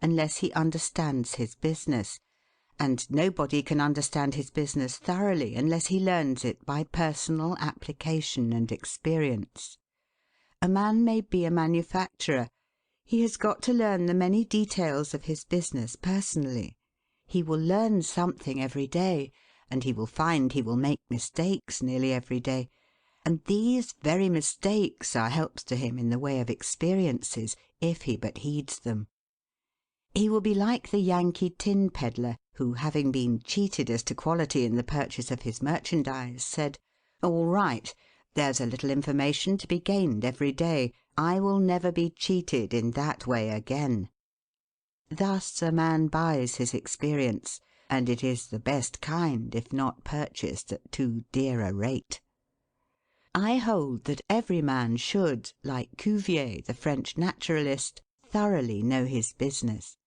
unless he understands his business, and nobody can understand his business thoroughly unless he learns it by personal application and experience. A man may be a manufacturer. He has got to learn the many details of his business personally. He will learn something every day, and he will find he will make mistakes nearly every day. And these very mistakes are helps to him in the way of experiences, if he but heeds them. He will be like the Yankee tin pedlar, who, having been cheated as to quality in the purchase of his merchandise, said, "All right, there's a little information to be gained every day. I will never be cheated in that way again." Thus a man buys his experience, and it is the best kind if not purchased at too dear a rate. I hold that every man should, like Cuvier, the French naturalist, thoroughly know his business.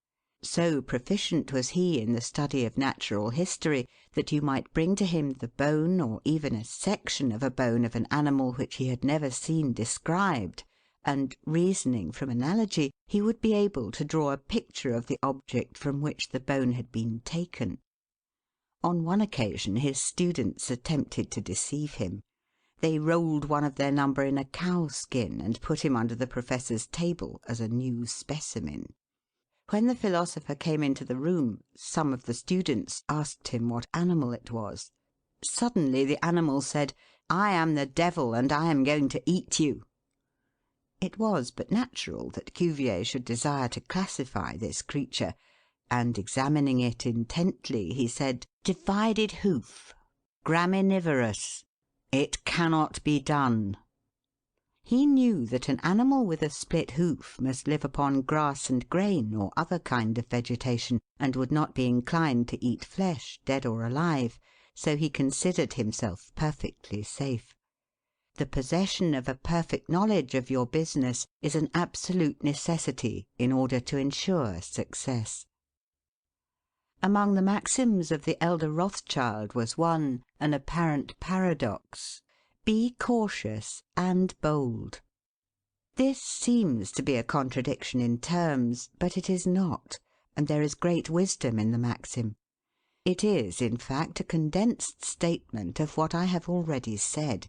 So proficient was he in the study of natural history that you might bring to him the bone or even a section of a bone of an animal which he had never seen described, and, reasoning from analogy, he would be able to draw a picture of the object from which the bone had been taken. On one occasion his students attempted to deceive him. They rolled one of their number in a cow skin and put him under the professor's table as a new specimen. When the philosopher came into the room, some of the students asked him what animal it was. Suddenly the animal said, "I am the devil, and I am going to eat you." It was but natural that Cuvier should desire to classify this creature, and examining it intently, he said, "Divided hoof, graminivorous. It cannot be done." He knew that an animal with a split hoof must live upon grass and grain or other kind of vegetation, and would not be inclined to eat flesh, dead or alive, so he considered himself perfectly safe. The possession of a perfect knowledge of your business is an absolute necessity in order to ensure success. Among the maxims of the elder Rothschild was one, an apparent paradox: "Be cautious and bold." This seems to be a contradiction in terms, but it is not, and there is great wisdom in the maxim. It is, in fact, a condensed statement of what I have already said.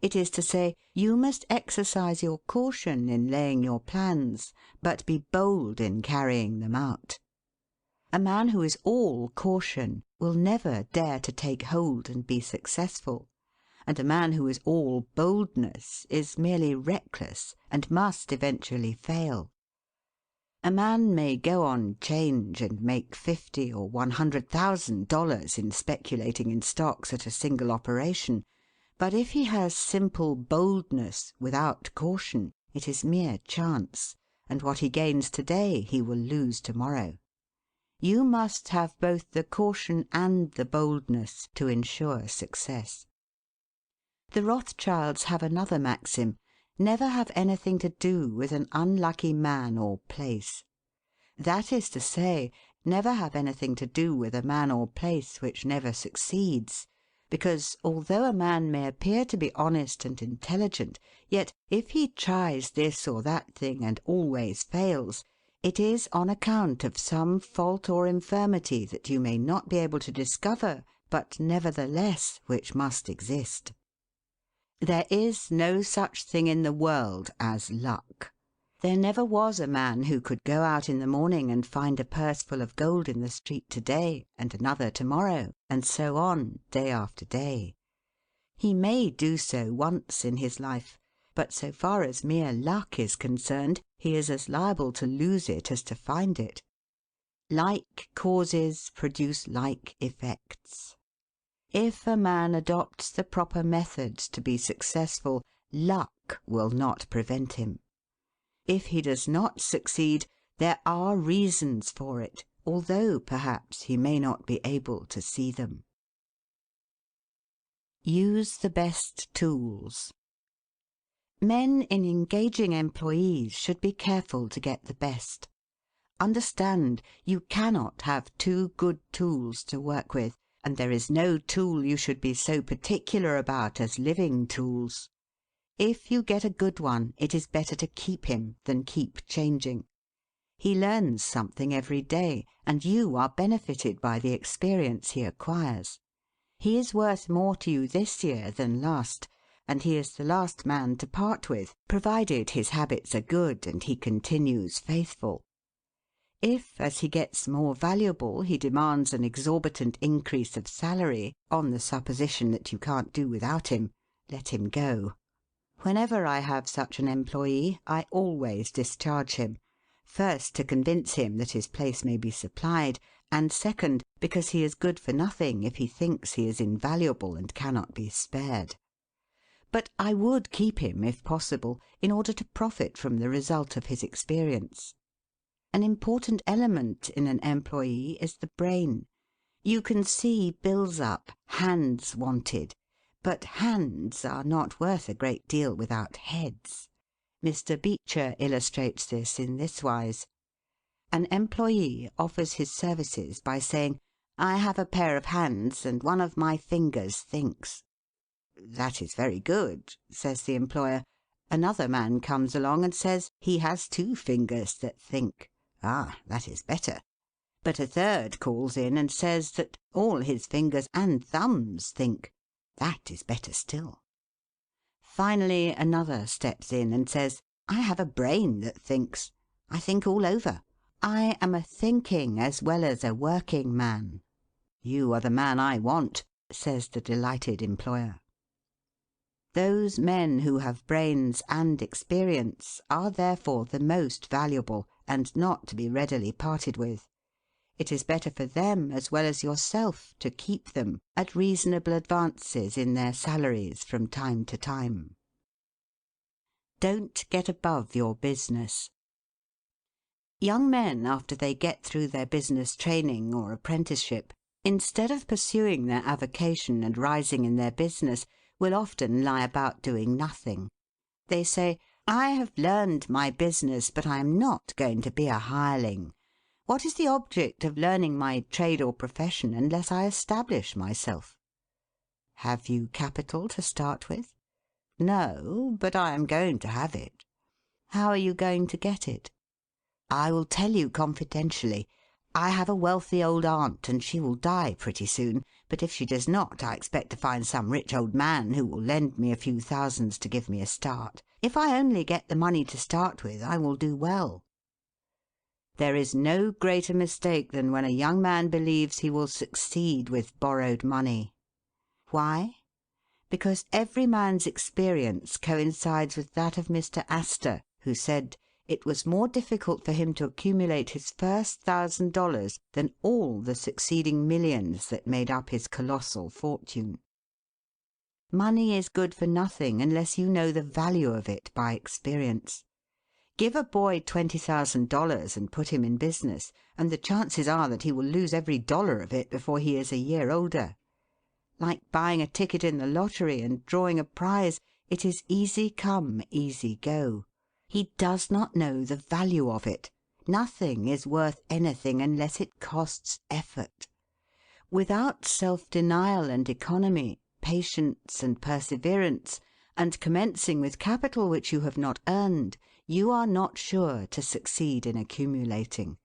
It is to say, you must exercise your caution in laying your plans, but be bold in carrying them out. A man who is all caution will never dare to take hold and be successful, and a man who is all boldness is merely reckless and must eventually fail. A man may go on 'change and make $50,000 or $100,000 in speculating in stocks at a single operation, but if he has simple boldness without caution, it is mere chance, and what he gains to-day he will lose to-morrow. You must have both the caution and the boldness to ensure success. The Rothschilds have another maxim: never have anything to do with an unlucky man or place. That is to say, never have anything to do with a man or place which never succeeds, because, although a man may appear to be honest and intelligent, yet if he tries this or that thing and always fails, it is on account of some fault or infirmity that you may not be able to discover, but nevertheless which must exist. There is no such thing in the world as luck. There never was a man who could go out in the morning and find a purse full of gold in the street to-day, and another to-morrow, and so on, day after day. He may do so once in his life, but so far as mere luck is concerned, he is as liable to lose it as to find it. Like causes produce like effects. If a man adopts the proper methods to be successful, luck will not prevent him. If he does not succeed, there are reasons for it, although perhaps he may not be able to see them. Use the best tools. Men in engaging employees should be careful to get the best. Understand, you cannot have two good tools to work with, and there is no tool you should be so particular about as living tools. If you get a good one, it is better to keep him than keep changing. He learns something every day, and you are benefited by the experience he acquires. He is worth more to you this year than last, and he is the last man to part with, provided his habits are good and he continues faithful. If, as he gets more valuable, he demands an exorbitant increase of salary, on the supposition that you can't do without him, let him go. Whenever I have such an employee, I always discharge him. First, to convince him that his place may be supplied, and second, because he is good for nothing if he thinks he is invaluable and cannot be spared. But I would keep him, if possible, in order to profit from the result of his experience. An important element in an employee is the brain. You can see bills up, hands wanted, but hands are not worth a great deal without heads. Mr. Beecher illustrates this in this wise. An employee offers his services by saying, "I have a pair of hands and one of my fingers thinks." "That is very good," says the employer. Another man comes along and says he has 2 fingers that think. "Ah, that is better." But a third calls in and says that all his fingers and thumbs think. That is better still. Finally, another steps in and says, "I have a brain that thinks. I think all over. I am a thinking as well as a working man." "You are the man I want," says the delighted employer. Those men who have brains and experience are therefore the most valuable, and not to be readily parted with. It is better for them as well as yourself to keep them at reasonable advances in their salaries from time to time. Don't get above your business. Young men, after they get through their business training or apprenticeship, instead of pursuing their avocation and rising in their business, will often lie about doing nothing. They say, "I have learned my business, but I am not going to be a hireling. What is the object of learning my trade or profession unless I establish myself?" Have you capital to start with? No, but I am going to have it. How are you going to get it? I will tell you confidentially. I have a wealthy old aunt, and she will die pretty soon, but if she does not, I expect to find some rich old man who will lend me a few thousands to give me a start. If I only get the money to start with, I will do well. There is no greater mistake than when a young man believes he will succeed with borrowed money. Why? Because every man's experience coincides with that of Mr. Astor, who said it was more difficult for him to accumulate his first $1,000 than all the succeeding millions that made up his colossal fortune. Money is good for nothing unless you know the value of it by experience. Give a boy $20,000 and put him in business, and the chances are that he will lose every dollar of it before he is a year older. Like buying a ticket in the lottery and drawing a prize, it is easy come, easy go. He does not know the value of it. Nothing is worth anything unless it costs effort. Without self-denial and economy, patience and perseverance, and commencing with capital which you have not earned, you are not sure to succeed in accumulating.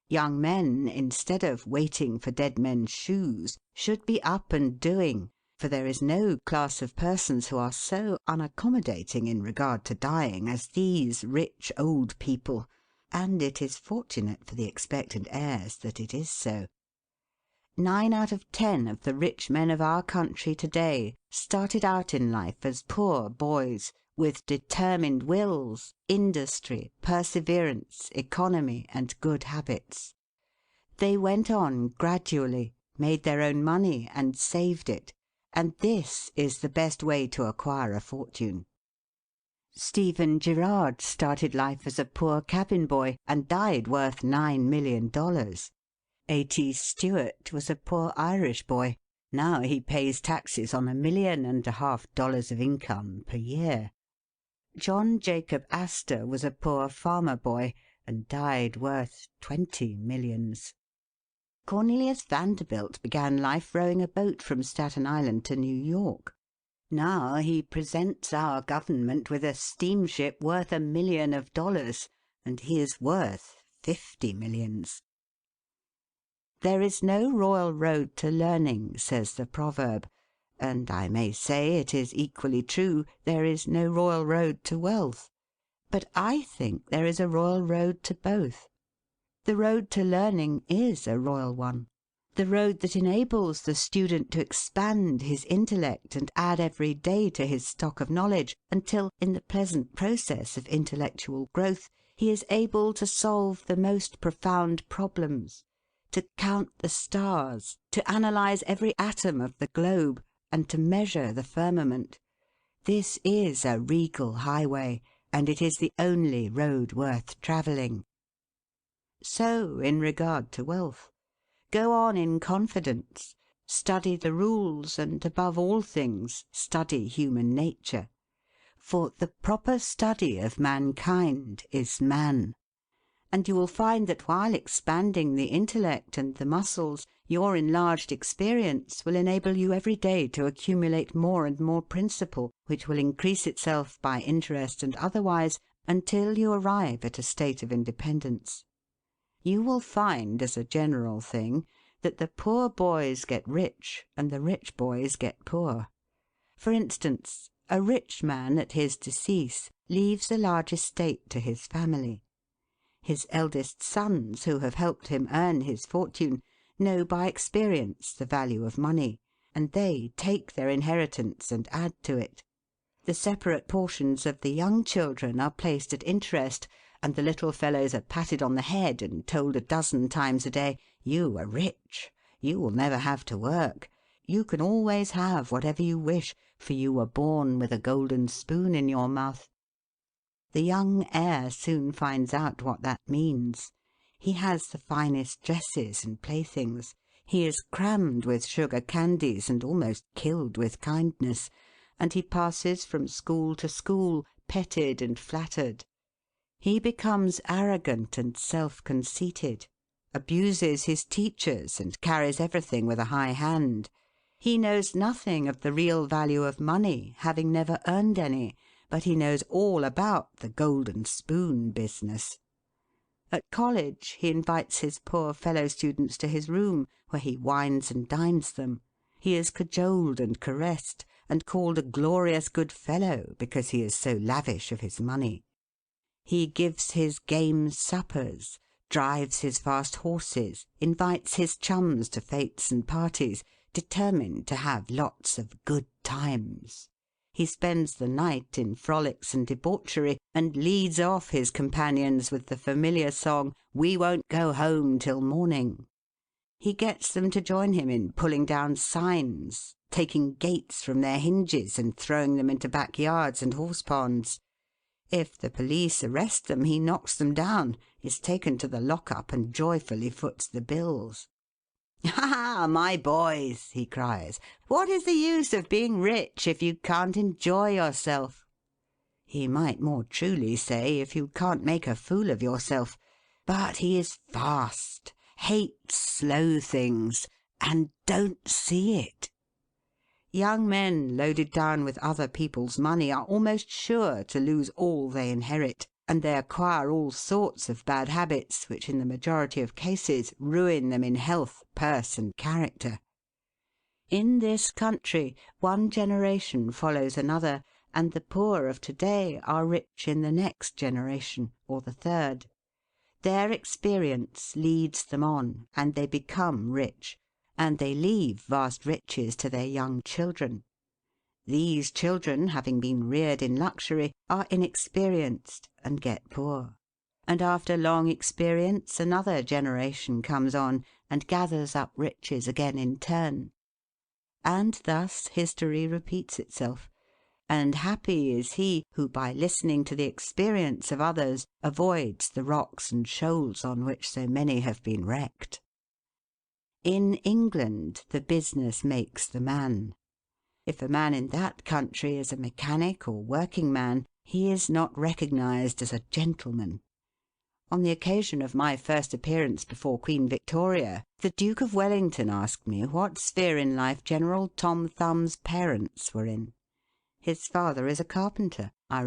Young men, instead of waiting for dead men's shoes, should be up and doing, for there is no class of persons who are so unaccommodating in regard to dying as these rich old people, and it is fortunate for the expectant heirs that it is so. 9 out of 10 of the rich men of our country today started out in life as poor boys, with determined wills, industry, perseverance, economy, and good habits. They went on gradually, made their own money, and saved it, and this is the best way to acquire a fortune. Stephen Girard started life as a poor cabin boy and died worth $9 million. A.T. Stewart was a poor Irish boy. Now he pays taxes on $1.5 million of income per year. John Jacob Astor was a poor farmer boy and died worth 20 millions. Cornelius Vanderbilt began life rowing a boat from Staten Island to New York. Now he presents our government with a steamship worth $1 million, and he is worth 50 millions. There is no royal road to learning, says the proverb, and I may say it is equally true, there is no royal road to wealth. But I think there is a royal road to both. The road to learning is a royal one. The road that enables the student to expand his intellect and add every day to his stock of knowledge, until, in the pleasant process of intellectual growth, he is able to solve the most profound problems, to count the stars, to analyse every atom of the globe, and to measure the firmament. This is a regal highway, and it is the only road worth travelling. So in regard to wealth. Go on in confidence, study the rules, and above all things, study human nature. For the proper study of mankind is man. And you will find that while expanding the intellect and the muscles, your enlarged experience will enable you every day to accumulate more and more principle, which will increase itself by interest and otherwise, until you arrive at a state of independence. You will find, as a general thing, that the poor boys get rich and the rich boys get poor. For instance, a rich man at his decease leaves a large estate to his family. His eldest sons, who have helped him earn his fortune, know by experience the value of money, and they take their inheritance and add to it. The separate portions of the young children are placed at interest, and the little fellows are patted on the head and told a dozen times a day, "You are rich. You will never have to work. You can always have whatever you wish, for you were born with a golden spoon in your mouth." The young heir soon finds out what that means. He has the finest dresses and playthings. He is crammed with sugar candies and almost killed with kindness, and he passes from school to school, petted and flattered. He becomes arrogant and self-conceited, abuses his teachers, and carries everything with a high hand. He knows nothing of the real value of money, having never earned any, but he knows all about the golden spoon business. At college he invites his poor fellow-students to his room, where he wines and dines them. He is cajoled and caressed, and called a glorious good fellow because he is so lavish of his money. He gives his game suppers, drives his fast horses, invites his chums to fêtes and parties, determined to have lots of good times. He spends the night in frolics and debauchery, and leads off his companions with the familiar song, "We won't go home till morning." He gets them to join him in pulling down signs, taking gates from their hinges and throwing them into backyards and horse-ponds. If the police arrest them, he knocks them down, is taken to the lock-up, and joyfully foots the bills. "Ha, my boys," he cries, "what is the use of being rich if you can't enjoy yourself?" He might more truly say, if you can't make a fool of yourself. But he is fast, hates slow things, and don't see it. Young men loaded down with other people's money are almost sure to lose all they inherit, and they acquire all sorts of bad habits which in the majority of cases ruin them in health, purse, and character. In this country one generation follows another, and the poor of to-day are rich in the next generation, or the third. Their experience leads them on, and they become rich, and they leave vast riches to their young children. These children, having been reared in luxury, are inexperienced and get poor. And after long experience another generation comes on and gathers up riches again in turn. And thus history repeats itself, and happy is he who by listening to the experience of others avoids the rocks and shoals on which so many have been wrecked. In England the business makes the man. If a man in that country is a mechanic or working man, he is not recognised as a gentleman. On the occasion of my first appearance before Queen Victoria, the Duke of Wellington asked me what sphere in life General Tom Thumb's parents were in. His father is a carpenter, I